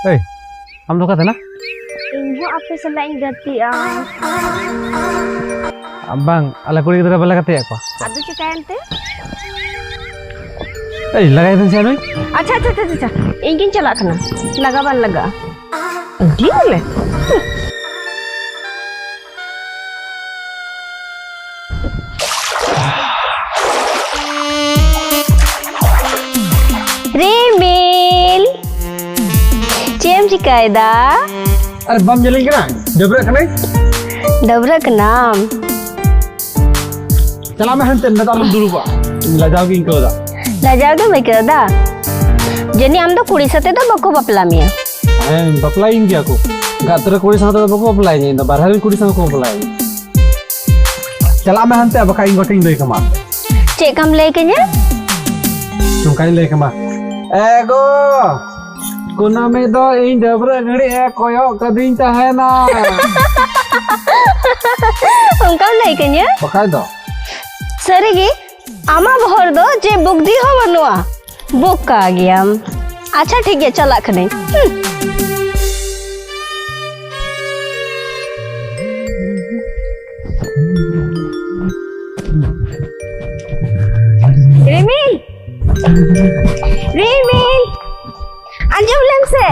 Hei, am do kata na? Ibu apa selain ganti ah? Abang, ala kuri kita bala kata apa? Aduh cakap ente? Hei, lagai tu siapa? अच्छा इंगिन चला कना लगा बन लगा dia le Rimil Cem Cikaida Aduh, bam jalan kena? Jabrak kena? Dabra kenam Kalau mah hantar nak tahu dulu pak. Lajau king kau dah. Lajau tu baik dah Jadi am tu kuri sate tu bako bapla mia Baplain dia aku. Gak terkuri sama tu bako baplain ni. Dah barang kuri sama aku baplain. Kalau mah hantar apa kain goting doi kemar. Cek kam lekenya Tum kain lek kemar. Ego. Kuna me do in jabrak ngeri koyok kadin cah na. Kam lekenya Pakai do. सरेगी आमा भर दो जे बुगदी हो बनुआ book का गया अच्छा ठीक है चला खने रिमिल रिमिल अंजुम लेंसे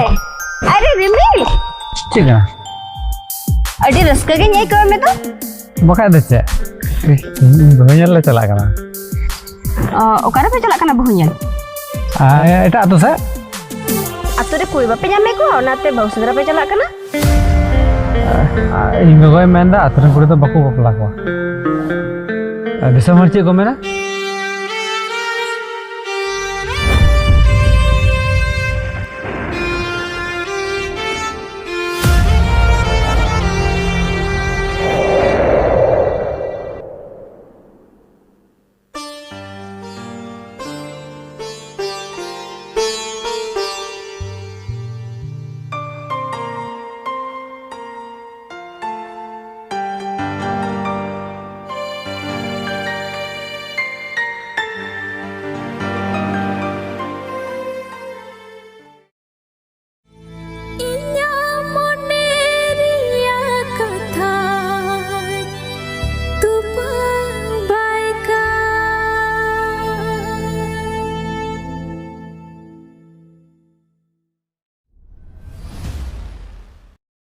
अरे रिमिल ठीक है. अड़ी रस्का के नहीं कर में तो Pakai deh cek. Banyak lah celak kena. ओकरा पे चला कना बहुnyal Eta tu saya. अतो रे कोई बापे जामे को नाते बहुसुंदरा पे चला कना Ini gue main dah. Aturan kuda tu baku baku laku. Bisa marci gue mana?